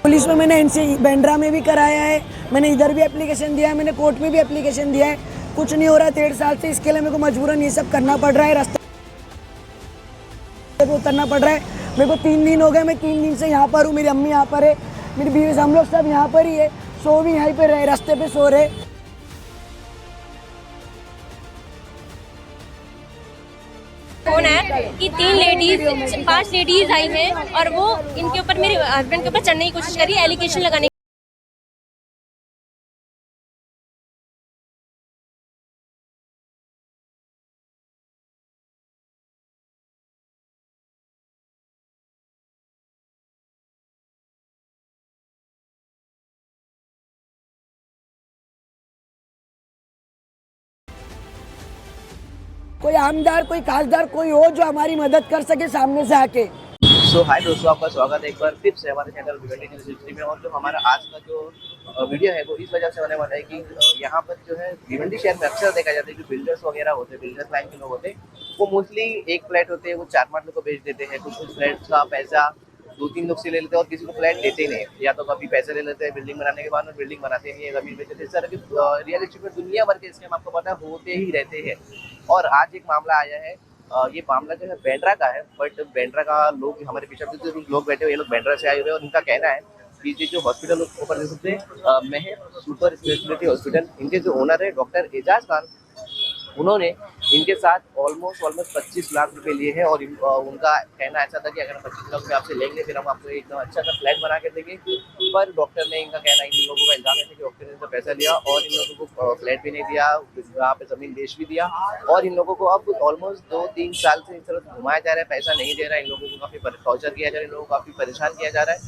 Police में मैंने NC Bandra में भी कराया है, मैंने इधर भी एप्लीकेशन दिया है, मैंने कोर्ट में भी एप्लीकेशन दिया है, कुछ नहीं हो रहा 1.5 साल से। इसके लिए मेरे को मजबूरन ये सब करना पड़ रहा है, रास्ते पे उतरना पड़ रहा है। मेरे को 3 दिन हो गए, मैं 3 दिन से यहाँ पर हूँ, मेरी अम्मी यहाँ पर है, मेरी बीवी, हम लोग सब यहाँ पर ही है, सो भी यहीं पे रहे, रास्ते पे सो रहे। फोन है कि 5 लेडीज आई हैं और वो इनके ऊपर, मेरे हस्बैंड के ऊपर चढ़ने की कोशिश करी, एलिगेशन लगाने। कोई आमदार, कोई खासदार, कोई हो जो हमारी मदद कर सके सामने से आके। सो हाय दोस्तों, आपका स्वागत है एक बार फिर से हमारे चैनल भिवंडी न्यूज़ हिस्ट्री में। और जो हमारा आज का जो वीडियो है वो इस वजह से होने वाला है कि यहाँ पर जो है भिवंडी शहर में अक्सर देखा जाता है कि बिल्डर्स वगैरह होते हैं, बिल्डर्स लाइन के लोग होते हैं, वो मोस्टली एक फ्लैट होते हैं वो 4-5 लोग को बेच देते हैं। कुछ फ्लैट का पैसा 2-3 लोग से ले लेते हैं और किसी को फ्लैट देते नहीं, या तो कभी पैसे ले लेते हैं बिल्डिंग बनाने के बाद में, बिल्डिंग बनाते नहीं है, कभी बेच देते हैं। इस तरह के रियल एस्टेट में दुनिया भर के स्कैम आपको पता होते ही रहते हैं। और आज एक मामला आया है, ये मामला जो है बैंड्रा का है, बट बैंड्रा का लोग हमारे पीछे जो लोग बैठे हुए, ये लोग बैंड्रा से आए हुए हैं और इनका कहना है कि ये जो हॉस्पिटल ऊपर देख सकते हैं महर सुपर स्पेशलिटी हॉस्पिटल, इनके जो ओनर है डॉक्टर एजाज खान, उन्होंने इनके साथ ऑलमोस्ट 25 लाख रुपए लिए हैं। और उनका कहना ऐसा था कि अगर हम 25 लाख रुपये आपसे लेंगे फिर हम आपको एकदम अच्छा सा फ्लैट बना के देंगे। पर डॉक्टर ने, इनका कहना, इन लोगों का इल्जाम है कि डॉक्टर ने इनका पैसा लिया और इन लोगों को फ्लैट भी नहीं दिया, वहाँ पे ज़मीन बेच भी दिया। और इन लोगों को अब ऑलमोस्ट 2-3 साल से इस तरह घुमाया जा रहा है, पैसा नहीं दे रहा है, इन लोगों को काफ़ी टॉर्चर किया जा रहा है, इन लोगों को काफ़ी परेशान किया जा रहा है।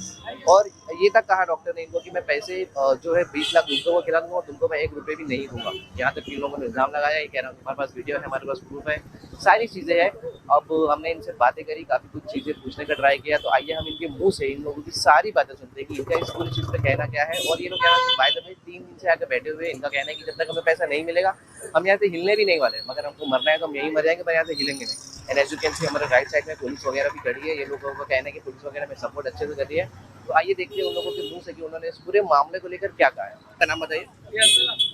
और ये तक कहा डॉक्टर ने इनको कि मैं पैसे जो है 20 लाख दूसरों को खिला दूंगा और तुमको मैं 1 रुपये भी नहीं दूंगा। यहाँ तक इन लोगों ने इल्जाम लगाया। ये कह रहा हूँ हमारे पास वीडियो है, हमारे पास प्रूफ है, सारी चीज़ें हैं। अब हमने इनसे बातें करी, काफ़ी कुछ चीज़ें पूछने का ट्राई किया, तो आइए हम इनके मुंह से इन लोगों की सारी बातें सुनते हैं कि इनका इस पूरी चीज़ पे कहना क्या है। और ये लोग यहाँ से बाय द वे 3 दिन से आकर बैठे हुए, इनका कहना है कि जब तक हमें पैसा नहीं मिलेगा हम यहाँ से हिलने भी नहीं वाले, मगर हमको मरना है तो हम यहीं मर जाएंगे, पर यहाँ से हिलेंगे नहीं। And as you can see हमारे राइट साइड में पुलिस वगैरह भी खड़ी है। ये लोगों का कहना है कि पुलिस वगैरह में सपोर्ट अच्छे से कर रही है। तो आइए देखते हैं उन लोगों के मुंह से कि उन्होंने इस पूरे मामले को लेकर क्या कहा है। आपका नाम बताइए।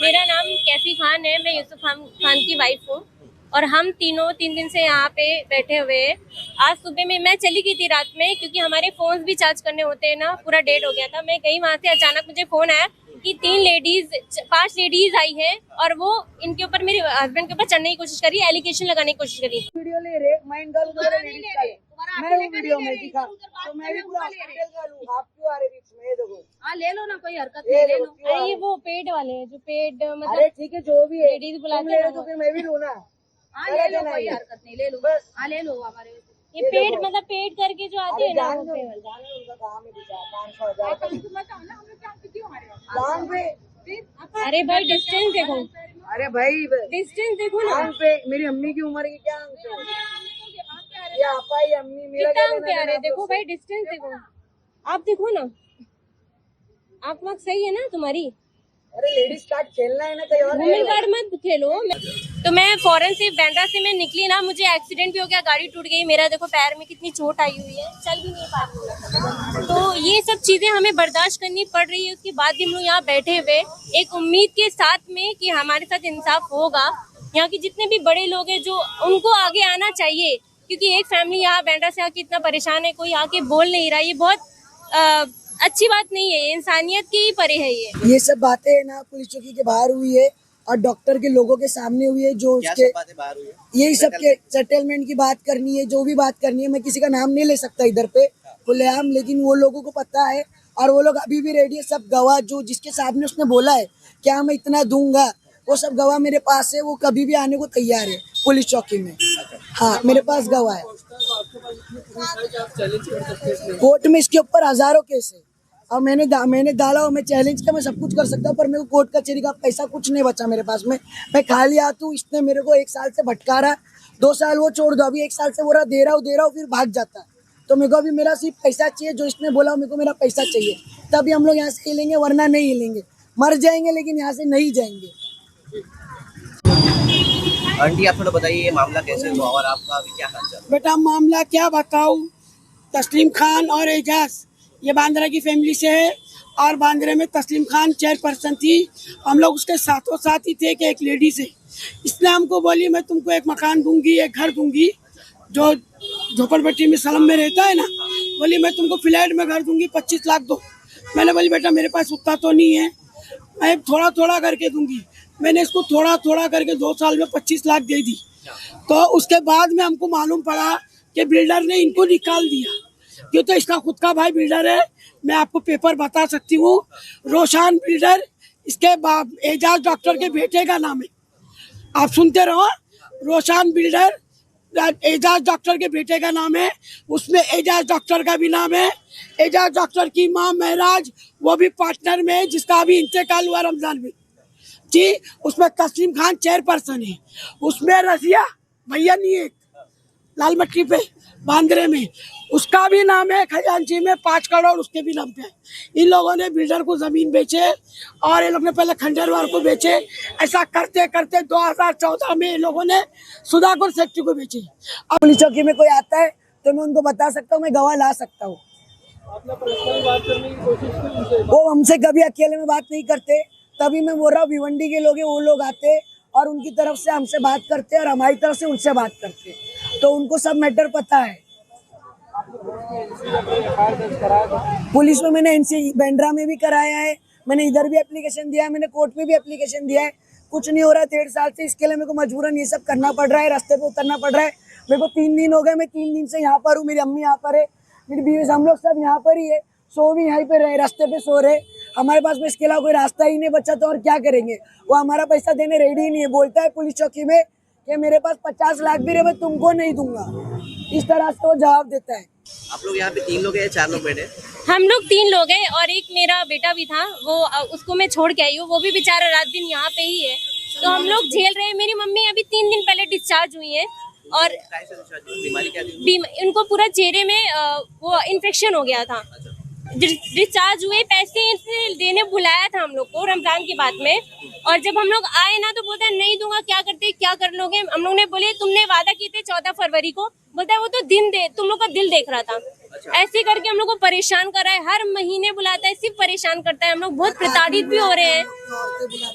मेरा नाम कैफी खान है, मैं यूसुफ खान की वाइफ हूँ और हम तीनों 3 दिन से यहाँ पे बैठे हुए हैं। आज सुबह में मैं चली गई थी रात में, क्योंकि हमारे फोन्स भी चार्ज करने होते हैं ना, पूरा डेड हो गया था। मैं गई वहाँ से, अचानक मुझे फोन आया कि 5 लेडीज आई हैं और वो इनके ऊपर, मेरे हस्बैंड के ऊपर चढ़ने की कोशिश करी, एलिगेशन लगाने की कोशिश करी। वीडियो ले रहे, माइंड गर्ल वगैरह लेडीज का है, मैं हूँ वीडियो में दिखा, तो मैं भी पूरा हॉस्पिटल का लूँ। आप क्यों आ रहे बीच में? ये देखो, हाँ ले लो ना, कोई हरकत नहीं, ले लो। अरे ये वो पेड वाले हैं, जो पेड मतलब, अरे ठीक है जो भी है, लेडीज बुलाते हैं हैं तो फिर मैं भी लूँ ना। हाँ ले लो, कोई हरकत नहीं, ले लो बस। हाँ ले लो हमारे। ये पेड मतलब पेड करके जो आते हैं ना, वो पेड। उनका काम है बेचा 500,000 अरे भाई डिस्टेंस देखो, अरे भाई डिस्टेंस देखो ना, आंख पे मेरी अम्मी की उम्र की क्या आंख पे, ये आपा ही अम्मी मेरा कितना क्या आंख पे आ रहे हैं। देखो भाई डिस्टेंस देखो, आप देखो ना, आंख वाँख सही है ना तुम्हारी। अरे लेडीज कार्ड खेलना है ना, कहीं और वुमेन कार्ड मत खेलो। तो मैं फॉरेन से, बैंड्रा से मैं निकली ना, मुझे एक्सीडेंट भी हो गया, गाड़ी टूट गई, मेरा देखो पैर में कितनी चोट आई हुई है, चल भी नहीं पा रही। तो ये सब चीजें हमें बर्दाश्त करनी पड़ रही है। उसके बाद भी हम लोग यहाँ बैठे हुए एक उम्मीद के साथ में कि हमारे साथ इंसाफ होगा। यहाँ के जितने भी बड़े लोग हैं, जो उनको आगे आना चाहिए, क्योंकि एक फैमिली यहाँ बैंड्रा से आके इतना परेशान है, कोई आके बोल नहीं रहा। ये बहुत अच्छी बात नहीं है, इंसानियत के ही परे है ये सब बातें है ना, पुलिस चौकी के बाहर हुई है और डॉक्टर के लोगों के सामने हुई है। जो उसके बाहर हुई है, यही सब के सेटलमेंट की बात करनी है, जो भी बात करनी है। मैं किसी का नाम नहीं ले सकता इधर पे खुलेआम, लेकिन वो लोगों को पता है और वो लोग अभी भी रेडी है। सब गवाह जो जिसके सामने उसने बोला है क्या मैं इतना दूंगा, वो सब गवाह मेरे पास है, वो कभी भी आने को तैयार है पुलिस चौकी में। हाँ मेरे पास गवाह है, कोर्ट में इसके ऊपर हजारों केस है और मैंने डाला और मैं चैलेंज किया, मैं सब कुछ कर सकता हूँ, पर मेरे को कोर्ट कचहरी का पैसा कुछ नहीं बचा मेरे पास में। मैं खाली हाथ हूँ। इसने मेरे को 1 साल से भटका रहा, 2 साल वो छोड़ दो, अभी 1 साल से वो रहा दे रहा हूँ फिर भाग जाता है। तो मेरे को अभी मेरा सिर्फ पैसा चाहिए, जो इसने बोला मेरे को मेरा पैसा चाहिए, तभी हम लोग यहाँ से हिलेंगे, वरना नहीं हिलेंगे। मर जाएंगे लेकिन यहाँ से नहीं जाएंगे। आंटी आप थोड़ा बताइए ये मामला कैसे हुआ और आपका अभी क्या हाल चाल है? बेटा मामला क्या बताऊँ, तस्लीम खान और एजाज ये बांद्रा की फैमिली से है और बांद्रे में तस्लीम खान चेयरपर्सन थी। हम लोग उसके साथों साथ ही थे कि एक लेडी से इसने हमको बोली मैं तुमको एक मकान दूंगी, एक घर दूंगी, जो झोपड़पट्टी में सलम में रहता है ना, बोली मैं तुमको फ्लैट में घर दूंगी, 25 लाख दो। मैंने बोली बेटा मेरे पास उतना तो नहीं है, मैं थोड़ा थोड़ा करके दूंगी। मैंने इसको थोड़ा थोड़ा करके 2 साल में 25 लाख दे दी। तो उसके बाद में हमको मालूम पड़ा कि बिल्डर ने इनको निकाल दिया। क्यों? तो इसका खुद का भाई बिल्डर है, मैं आपको पेपर बता सकती हूँ। रोशान बिल्डर इसके बाप एजाज डॉक्टर के बेटे का नाम है, आप सुनते रहो। रोशान बिल्डर एजाज डॉक्टर के बेटे का नाम है, उसमें एजाज डॉक्टर का भी नाम है। एजाज डॉक्टर की माँ महराज वो भी पार्टनर में है, जिसका अभी इंतकाल हुआ रमजान में जी। उसमें तस्लीम खान चेयरपर्सन है, उसमें रजिया भैया नहीं है लाल मट्टी पे बांद्रे में, उसका भी नाम है। खजांची में 5 करोड़ उसके भी नाम पे है। इन लोगों ने बिल्डर को जमीन बेचे और ये लोग ने पहले खंडेरवार को बेचे। ऐसा करते करते 2014 में इन लोगों ने सुधाकर फैक्ट्री को बेची। अब पुलिस चौकी में कोई आता है तो मैं उनको बता सकता हूँ, मैं गवाह ला सकता हूँ। वो हमसे कभी अकेले में बात नहीं करते, तभी मैं बोल रहा हूँ भिवंडी के लोग हैं, वो लोग आते और उनकी तरफ से हमसे बात करते और हमारी तरफ से उनसे बात करते, तो उनको सब मैटर पता है। पुलिस में मैंने एनसी बैंड्रा में भी कराया है, मैंने इधर भी एप्लीकेशन दिया है, मैंने कोर्ट में भी एप्लीकेशन दिया है। कुछ नहीं हो रहा 1.5 साल से, इसके लिए मेरे को मजबूरन ये सब करना पड़ रहा है, रास्ते पे उतरना पड़ रहा है। मेरे को 3 दिन हो गए, मैं 3 दिन से यहाँ पर हूँ, मेरी अम्मी यहाँ पर है, मेरी बीवी, हम लोग सब यहाँ पर ही है। सो भी यहीं पे रहे, रास्ते पे सो रहे। हमारे पास में इसके अलावा कोई रास्ता ही नहीं बचा, तो और क्या करेंगे। वो हमारा पैसा देने रेडी ही नहीं है। बोलता है पुलिस चौकी में कि मेरे पास 50 लाख भी रहे, मैं तुमको नहीं दूंगा, इस तरह से वो जवाब देता है। आप लोग यहाँ पे 3 लोग हैं, 4 लोग बैठे? हम लोग 3 लोग हैं और एक मेरा बेटा भी था, वो उसको मैं छोड़ के आई हूँ, वो भी बेचारा रात दिन यहाँ पे ही है। तो हम लोग झेल रहे हैं। मेरी मम्मी अभी 3 दिन पहले डिस्चार्ज हुई है और बीमारी क्या थी? उनको पूरा चेहरे में वो इन्फेक्शन हो गया था। डिस्चार्ज हुए, पैसे देने बुलाया था हम लोग को रमजान के बाद में, और जब हम लोग आए ना तो बोलता है नहीं दूंगा, क्या करते क्या कर लोगे। हम लोग ने बोले तुमने वादा किए थे 14 फरवरी को, बोलता है वो तो तुम लोग का दिल देख रहा था। ऐसे करके हम लोग को परेशान कर रहा है, हर महीने बुलाता है, सिर्फ परेशान करता है। हम लोग बहुत प्रताड़ित भी हो रहे हैं,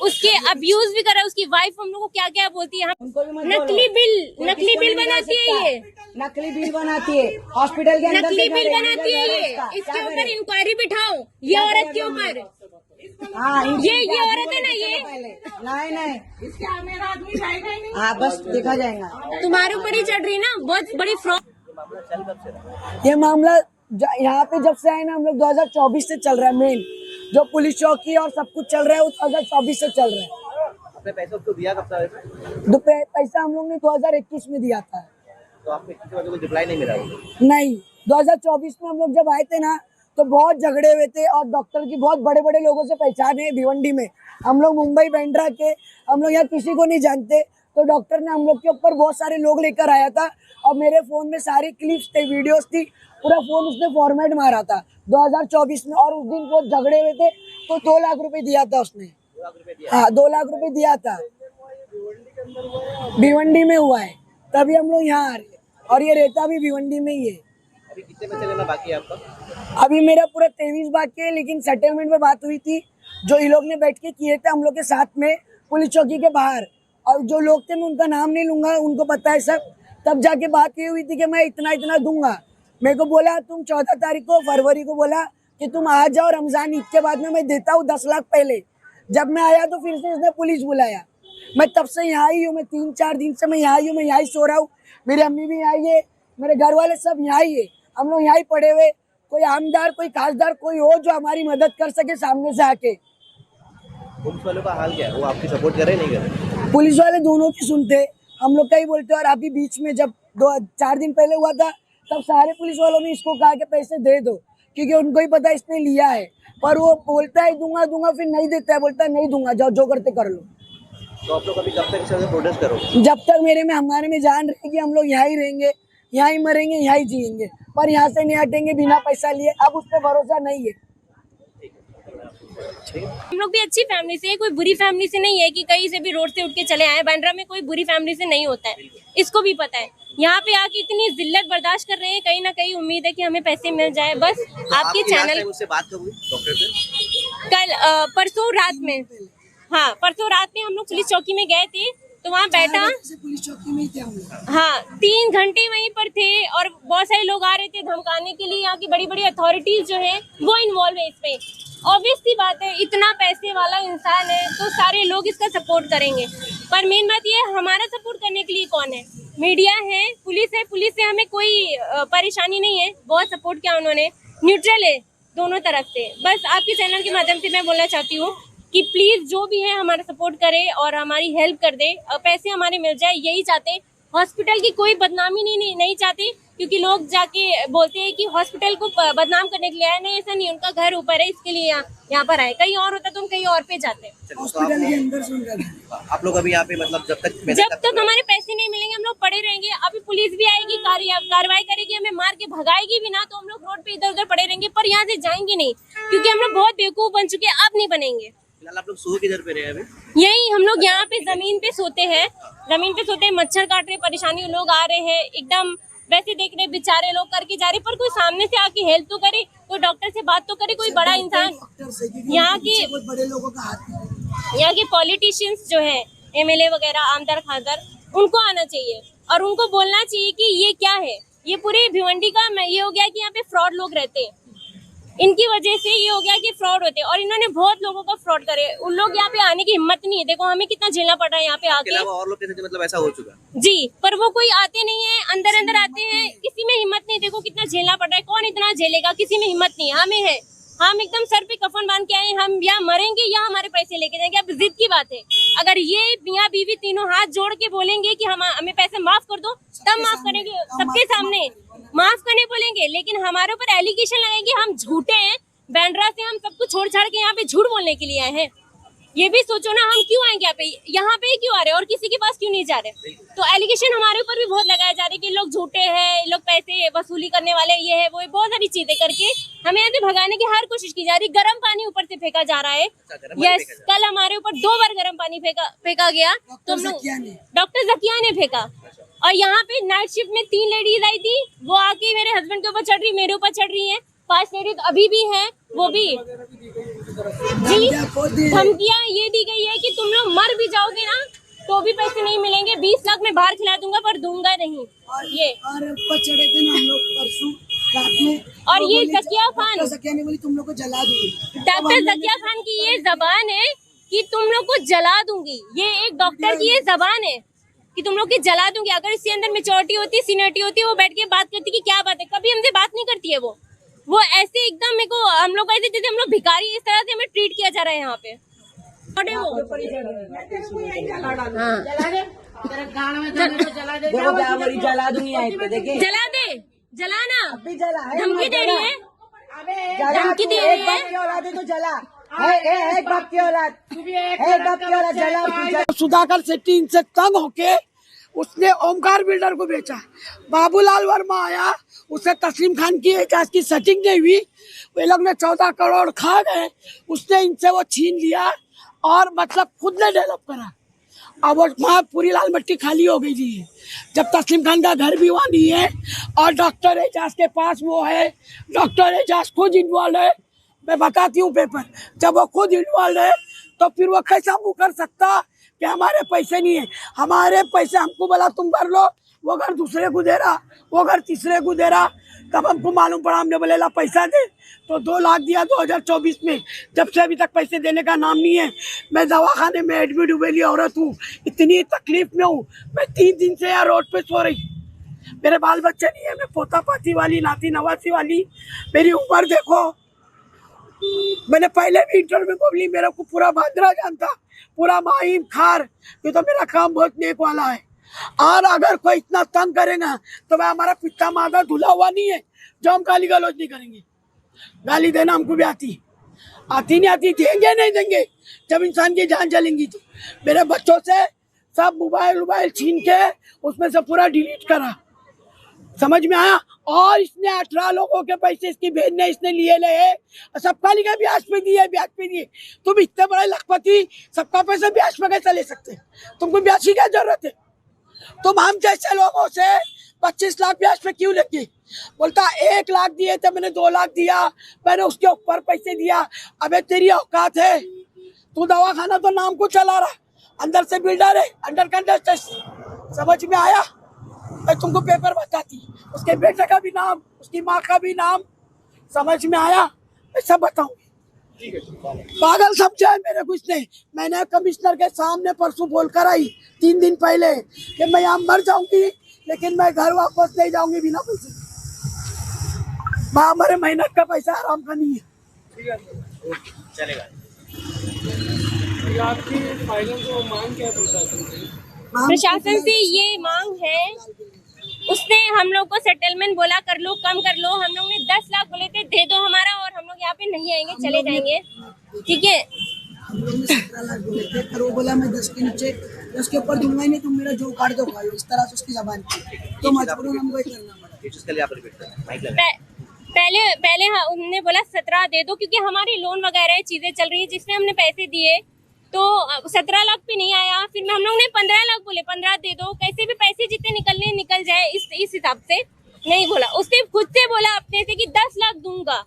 उसके अब्यूज भी कर रहा है। उसकी वाइफ हम लोग को क्या क्या बोलती है, नकली बिल बनाती है, ये नकली बिल बनाती है, हॉस्पिटल के अंदर नकली बिल बनाती है ये। इसके ऊपर इंक्वायरी बिठाओ, ये औरत के ऊपर। हाँ, ये औरत है ना, ये नहीं हाँ, बस देखा जाएगा। तुम्हारे ऊपर ही चढ़ रही ना, बहुत बड़ी फ्रॉड। ये मामला यहाँ पे जब से आए ना, हम लोग 2024 से चल रहा है। मेन जो पुलिस चौकी और सब कुछ चल रहा है वो 2024 से चल रहा है। आपने पैसा उसको दिया कब था? पैसा हम लोग ने 2021 में दिया था। तो आपको किसी वजह कोई रिप्लाई नहीं मिला? नहीं, 2024 में हम लोग जब आए थे ना तो बहुत झगड़े हुए थे और डॉक्टर की बहुत बड़े बड़े लोगों से पहचान है भिवंडी में। हम लोग मुंबई बैंड्रा के, हम लोग यहाँ किसी को नहीं जानते, तो डॉक्टर ने हम लोग के ऊपर बहुत सारे लोग लेकर आया था और मेरे फोन में सारी क्लिप्स थे, वीडियोस थी, पूरा फोन उसने फॉर्मेट मारा था 2024 में। और उस दिन बहुत झगड़े हुए थे तो 2 लाख रुपए दिया था उसने। हाँ, 2 लाख रुपए दिया था, भिवंडी में हुआ है, तभी हम लोग यहाँ आ रहे हैं और ये रहता भी भिवंडी में ही है। अभी कितने पैसे लेना बाकी है आपका? अभी मेरा पूरा 23 बाकी है, लेकिन सेटलमेंट में बात हुई थी, जो ये लोग ने बैठ के किए थे हम लोग के साथ में पुलिस चौकी के बाहर, और जो लोग थे मैं उनका नाम नहीं लूंगा, उनको पता है सब। तब जाके बात ये हुई थी कि मैं इतना इतना दूंगा। मेरे को बोला तुम 14 तारीख को फरवरी को बोला कि तुम आ जाओ, रमजान ईद के बाद में मैं देता हूँ 10 लाख पहले। जब मैं आया तो फिर से इसने पुलिस बुलाया। मैं तब से यहाँ ही हूँ, मैं 3-4 दिन से मैं यहाँ ही हूँ, मैं यहाँ ही सो रहा हूँ, मेरी अम्मी भी यहाँ ही है, मेरे घर वाले सब यहाँ ही है, हम लोग यहाँ ही पड़े हुए। कोई आमदार, कोई खासदार, कोई हो जो हमारी मदद कर सके सामने से आके। पुलिस वालों का हाल क्या है? वो आपकी सपोर्ट करे नहीं करे? पुलिस वाले दोनों की सुनते, हम लोग का ही बोलते। और अभी बीच में जब 2-4 दिन पहले हुआ था तब सारे पुलिस वालों ने इसको कहा कि पैसे दे दो, क्योंकि उनको ही पता इसने लिया है, पर वो बोलता है दूंगा दूंगा, फिर नहीं देता है, बोलता है नहीं दूंगा, जाओ जो करते कर लो। तो आप लोग अभी कब तक इस प्रोटेस्ट करोगे? जब तक हमारे में जान रहेगी हम लोग यहाँ ही रहेंगे, यहाँ ही मरेंगे, यहाँ ही जिएंगे, पर यहाँ से नहीं हटेंगे बिना पैसा लिए। अब उस पर भरोसा नहीं है। हम लोग भी अच्छी फैमिली से है, कोई बुरी फैमिली से नहीं है कि कहीं से भी रोड से उठ के चले आए। बांद्रा में कोई बुरी फैमिली से नहीं होता है, इसको भी पता है। यहाँ पे आके इतनी जिल्लत बर्दाश्त कर रहे हैं, कहीं ना कहीं उम्मीद है कि हमें पैसे मिल जाए। बस आपके चैनल उससे बात करोगे डॉक्टर से? कल परसों रात में, हाँ परसों रात में हम लोग पुलिस चौकी में गए थे, तो वहाँ बैठा, पुलिस चौकी में ही थे हम लोग। हाँ 3 घंटे वहीं पर थे और बहुत सारे लोग आ रहे थे धमकाने के लिए। यहाँ की बड़ी बड़ी अथॉरिटीज जो है वो इन्वॉल्व है इसमें। ऑब्वियस सी बात है, इतना पैसे वाला इंसान है तो सारे लोग इसका सपोर्ट करेंगे। पर मेन बात ये है, हमारा सपोर्ट करने के लिए कौन है? मीडिया है, पुलिस है। पुलिस से हमें कोई परेशानी नहीं है, बहुत सपोर्ट किया उन्होंने, न्यूट्रल है दोनों तरफ से। बस आपके चैनल के माध्यम से मैं बोलना चाहती हूँ कि प्लीज जो भी है हमारा सपोर्ट करे और हमारी हेल्प कर दे, पैसे हमारे मिल जाए, यही चाहते। हॉस्पिटल की कोई बदनामी नहीं चाहते, क्योंकि लोग जाके बोलते हैं कि हॉस्पिटल को बदनाम करने के लिए आए। नहीं, ऐसा नहीं, उनका घर ऊपर है, इसके लिए यहाँ पर आए। कहीं और होता तो हम कहीं और पे जाते। हॉस्पिटल के अंदर सुन रहे आप लोग अभी यहाँ पे मतलब जब तक हमारे पैसे नहीं मिलेंगे हम लोग पड़े रहेंगे। अभी पुलिस भी आएगी, कार्रवाई करेगी, हमें मार के भगाएगी भी ना, तो हम लोग रोड पे इधर उधर पड़े रहेंगे, पर यहाँ से जाएंगे नहीं, क्योंकि हम लोग बहुत बेवकूफ बन चुके हैं, अब नहीं बनेंगे। फिलहाल आप लोग सो किधर पे रहे अभी? यही हम लोग यहाँ पे जमीन पे सोते हैं, मच्छर काट रहे, परेशानी लोग आ रहे हैं, एकदम वैसे देख रहे बेचारे लोग करके जा रहे, पर कोई सामने से आके हेल्प तो करे, कोई डॉक्टर से बात तो करे, कोई बड़ा इंसान। यहाँ के बड़े लोगों का हाथ नहीं। यहाँ के पॉलिटिशियंस जो है, MLA वगैरह, आमदार खासदार, उनको आना चाहिए और उनको बोलना चाहिए कि ये क्या है। ये पूरे भिवंडी का ये हो गया कि यहाँ पे फ्रॉड लोग रहते हैं, इनकी वजह से ये हो गया कि फ्रॉड होते हैं, और इन्होंने बहुत लोगों का फ्रॉड करे। उन लोग यहाँ पे आने की हिम्मत नहीं है। देखो हमें कितना झेलना पड़ रहा है यहाँ पे आके। और लोग कैसे मतलब ऐसा हो चुका जी, पर वो कोई आते नहीं है, अंदर आते हैं, किसी में हिम्मत नहीं। देखो कितना झेलना पड़ रहा है, कौन इतना झेलेगा? किसी में हिम्मत नहीं है, हमें है। हम एकदम सर पे कफन बांध के आए, हम या मरेंगे या हमारे पैसे लेके जाएंगे। अब जिद की बात है, अगर ये मियाँ बीवी तीनों हाथ जोड़ के बोलेंगे कि हमें पैसे माफ कर दो, तब माफ करेंगे, सबके सामने माफ करने बोलेंगे। लेकिन हमारे ऊपर एलिगेशन लगाएंगे हम झूठे हैं, बांद्रा से हम सब कुछ छोड़ छाड़ के यहाँ पे झूठ बोलने के लिए आए हैं। ये भी सोचो ना, हम क्यों आएंगे यहाँ पे क्यों आ रहे हैं और किसी के पास क्यों नहीं जा रहे? तो एलिगेशन हमारे ऊपर भी बहुत लगाए जा रहे हैं कि लोग झूठे हैं, लोग पैसे वसूली करने वाले, ये है वो है, बहुत सारी चीजें करके हमें यहाँ से भगाने की हर कोशिश की जा रही। गर्म पानी ऊपर से फेंका जा रहा है। यस, कल हमारे ऊपर 2 बार गर्म पानी फेंका गया, तो डॉक्टर जकिया ने फेंका। और यहाँ पे नाइट शिफ्ट में 3 लेडीज आई थी, वो आके मेरे हस्बैंड के ऊपर चढ़ रही, मेरे ऊपर चढ़ रही है। 5 लेडीज अभी भी हैं, वो भी जी धमकियाँ ये दी गई है कि तुम लोग मर भी जाओगे ना तो भी पैसे नहीं मिलेंगे। 20 लाख में बाहर खिला दूंगा पर दूंगा नहीं। ये और ऊपर चढ़े थे ना हम लोग परसों रात में, और ये जकिया खान, जकिया ने बोली तुम लोग को जला दूंगी। डॉक्टर जकिया खान की ये जबान है कि तुम लोग को जला दूंगी। ये एक डॉक्टर की ये जबान है कि तुम लोग की जला दूंगी। अगर इसके अंदर मेच्योरिटी होती, सीनियरिटी होती, वो बैठ के बात करती कि क्या बात है। कभी हमसे बात नहीं करती है वो ऐसे एकदम मेरे को, हम लोग ऐसे जैसे हम लोग भिखारी, इस तरह से हमें ट्रीट किया जा रहा है यहाँ पे। जला दूंगी, जलाना धमकी दे रही है, धमकी दे रही है। तो जला एक बाप की औलाद जला। सुधाकर शेट्टी इनसे तंग होके उसने ओमकार बिल्डर को बेचा। बाबूलाल वर्मा आया, उसे तस्लीम खान की एजाज की सेटिंग नहीं हुई, वे लोग ने 14 करोड़ खा गए। उसने इनसे वो छीन लिया और मतलब खुद ने डेवलप करा। अब वो वहाँ पूरी लाल मट्टी खाली हो गई थी। जब तस्लीम खान का घर भी वहाँ नहीं है और डॉक्टर एजाज के पास वो है, डॉक्टर एजाज खुद इन्वॉल्व है। मैं बताती हूँ पेपर, जब वो खुद इन्वॉल्व है तो फिर वो कैसा मुँह कर सकता कि हमारे पैसे नहीं है। हमारे पैसे हमको बोला तुम भर लो, वो घर दूसरे को दे रहा, वो घर तीसरे को दे रहा। तब हमको मालूम पड़ा, हमने बोले ला पैसा दे, तो 2 लाख दिया 2024 में। जब से अभी तक पैसे देने का नाम नहीं है। मैं दवाखाने में एडमिट हुई औरत हूँ, इतनी तकलीफ में हूँ। मैं 3 दिन से यहाँ रोड पे सो रही, मेरे बाल बच्चे नहीं है, मैं पोता पाती वाली, नाती नवासी वाली। मेरी उम्र देखो, मैंने पहले भी इंटरव्यू में बोली, मेरे को पूरा बांद्रा जानता, पूरा माहिम खार, ये तो मेरा काम बहुत नेक वाला है। और अगर कोई इतना तंग करेगा तो मैं, हमारा पिता माता धुला हुआ नहीं है जो हम गाली गलौज नहीं करेंगे। गाली देना हमको भी आती नहीं आती, देंगे नहीं देंगे। जब इंसान की जान चलेंगी तो मेरे बच्चों से सब मोबाइल छीन के उसमें से पूरा डिलीट करा। समझ में आया। और इसने 18 लोगों के पैसे इसकी बहन ने इसने लिए ले है, सबका लिखा ब्याज पे दिए, ब्याज पे दिए। तुम इतने बड़े लखपति, सबका पैसा ब्याज पे कैसे ले सकते? तुमको ब्याज की क्या जरूरत है? तुम हम जैसे लोगों से 25 लाख ब्याज पे क्यों लेंगे? बोलता 1 लाख दिए थे, मैंने 2 लाख दिया, मैंने उसके ऊपर पैसे दिया। अबे तेरी औकात है? तू दवाखाना तो नाम को चला रहा, अंदर से बिल्डर है, अंडर कंस्ट्रक्शन। समझ में आया? मैं तुमको पेपर बताती, उसके बेटे का भी नाम, उसकी माँ का भी नाम, समझ में आया? मैं सब बताऊंगी। पागल समझा मेरे कुछ नहीं। मैंने कमिश्नर के सामने परसों बोल कर आई 3 दिन पहले कि मैं यहाँ मर जाऊंगी, लेकिन मैं घर वापस नहीं जाऊंगी बिना पैसे। हमारे मेहनत का पैसा आराम का नहीं है। चलेगा। आपकी फाइनल जो मांग क्या है प्रशासन से? प्रशासन से ये मांग है, उसने हम लोग को सेटलमेंट बोला कर लो, कम कर लो। हम लोग ने 10 लाख बोले थे, दे दो हमारा, और हम लोग यहाँ पे नहीं आएंगे, चले जाएंगे। ठीक है, हम लोग ने 17 लाख बोले थे, पर वो बोला मैं 10 के नीचे, 10 के ऊपर दूंगा ही नहीं, तुम मेरा जो काट दो भाई, इस तरह से उसकी जबान थी। तो मजबूरन हमको ही करना पड़ा। इसके लिए आप रिपीट करें, माइक लगा। पहले हाँ, उन्होंने बोला 17 दे दो, क्योंकि हमारी लोन वगैरह चीजें चल रही है, जिसमें हमने पैसे दिए तो 17 लाख पे नहीं आया। फिर हम लोग ने 15 लाख बोले, 15 दे दो, कैसे भी पैसे जितने निकलने निकल जाए, इस हिसाब से नहीं बोला। उसने खुद से बोला अपने से कि 10 लाख दूंगा,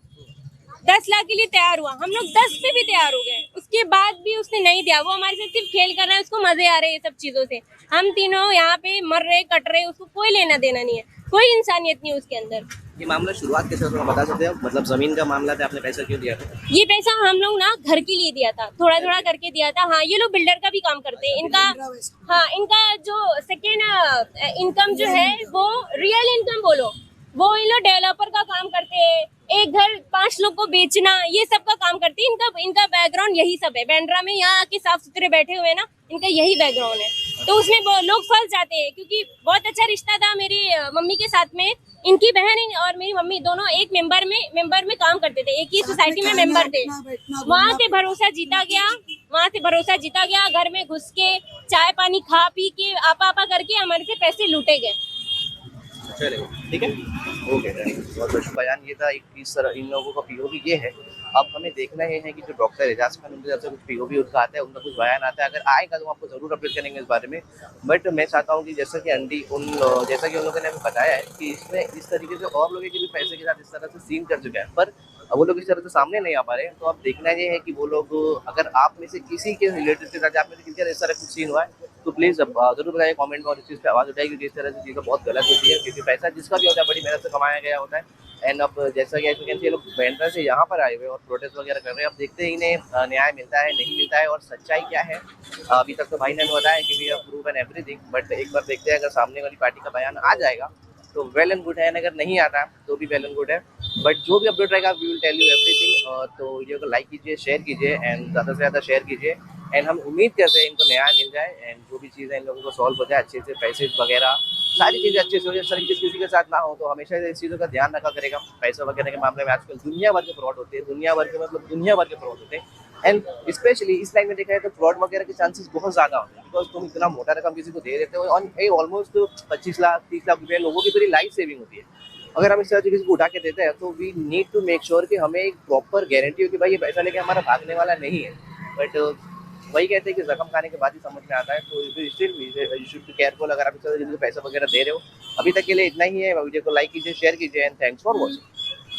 10 लाख के लिए तैयार हुआ। हम लोग 10 पे भी तैयार हो गए, उसके बाद भी उसने नहीं दिया। वो हमारे साथ सिर्फ खेल कर रहा है, उसको मजे आ रहे हैं ये सब चीजों से। हम तीनों यहाँ पे मर रहे, कट रहे, उसको कोई लेना देना नहीं है, कोई इंसानियत नहीं है उसके अंदर। ये मामला शुरुआत कैसे हुआ बता सकते हो? मतलब जमीन का मामला था, आपने पैसा क्यों दिया था? ये पैसा हम लोग ना घर के लिए दिया था, थोड़ा थोड़ा करके दिया था। हाँ, ये लोग बिल्डर का भी काम करते हैं। इनका जो सेकेंड इनकम जो है वो रियल इनकम बोलो, वो इन लोग डेवलपर का काम करते हैं। एक घर 5 लोग को बेचना, ये सब का काम करते हैं। इनका बैकग्राउंड यही सब है। बांद्रा में यहाँ आके साफ सुथरे बैठे हुए हैं ना, इनका यही बैकग्राउंड है। तो उसमें लोग फंस जाते हैं, क्योंकि बहुत अच्छा रिश्ता था मेरी मम्मी के साथ में। इनकी बहन और मेरी मम्मी दोनों एक मेंबर में काम करते थे, एक ही सोसाइटी में मेंबर थे। वहाँ से भरोसा जीता गया, घर में घुस के चाय पानी खा पी के आपा करके हमारे से पैसे लूटे गए। चलेगा, ठीक है, ओके। बहुत बहुत बयान ये था। इस तरह इन लोगों का पीओवी ये है। अब हमें देखना ये है कि जो डॉक्टर एजाज खान उनके जैसे कुछ पीओवी उनका आता है, उनका कुछ बयान आता है, अगर आएगा तो आपको जरूर अपडेट करेंगे इस बारे में। बट मैं चाहता हूँ कि जैसा कि उन लोगों ने हमें बताया है कि इसमें इस तरीके से और लोगों के भी पैसे के साथ इस तरह से सीन कर चुके हैं, पर वो लोग इस तरह से सामने नहीं आ पा रहे हैं। तो अब देखना ये है कि वो लोग, अगर आप में से किसी के रिलेटिव के साथ आप में से किसी का इस तरह कुछ सीन हुआ है तो प्लीज़ जरूर बताइए कमेंट में, और इस चीज़ पे आवाज़ उठाइए, क्योंकि इस तरह से चीज़ें बहुत गलत होती है। क्योंकि पैसा जिसका भी होता है बड़ी मेहनत से कमाया गया होता है। एंड अब जैसा कि ये लोग बांद्रा से यहाँ पर आए हुए और प्रोटेस्ट वगैरह कर रहे हैं। अब देखते हैं इन्हें न्याय मिलता है नहीं मिलता है, और सच्चाई क्या है। अभी तक तो भाई ने बताया कि we have proven everything, but एक बार देखते हैं, अगर सामने वाली पार्टी का बयान आ जाएगा तो वेल एंड गुड है, अगर नहीं आता तो भी वेल एंड गुड है। बट जो भी अपडेट रहेगा we will tell you everything. तो वीडियो को लाइक कीजिए, शेयर कीजिए, एंड ज़्यादा से ज़्यादा शेयर कीजिए। एंड हम उम्मीद करते हैं इनको न्याय मिल जाए, एंड जो भी चीज़ें इन लोगों को सॉल्व हो जाए अच्छे से, पैसे वगैरह सारी चीज़ें अच्छे से हो जाए। सर किसी के साथ ना हो तो हमेशा इस चीज़ों का ध्यान रखा करेगा। पैसा वगैरह के मामले में आजकल दुनिया भर के फ्रॉड होते हैं, दुनिया भर के फ्रॉड होते हैं। एंड स्पेशली इस लाइन में देखा है तो फ्रॉड वगैरह के चांसेस बहुत ज़्यादा होते हैं, बिकॉज तुम इतना मोटा रकम किसी को दे देते हो, ऑन ऑलमोस्ट 25 लाख 30 लाख रुपये लोगों की पूरी लाइफ सेविंग होती है। अगर हम इस तरह से किसी को उठा के देते हैं तो we need to make sure कि हमें एक प्रॉपर गारंटी हो कि भाई ये पैसा लेके हमारा भागने वाला नहीं है। बट वही कहते हैं कि जख्म खाने के बाद ही समझ में आता है। तो यू शुड बी केयरफुल अगर आप इस तरह से किसी को पैसा वगैरह दे रहे हो। अभी तक के लिए इतना ही है। वीडियो को लाइक कीजिए, शेयर कीजिए, एंड थैंक्स फॉर वॉचिंग।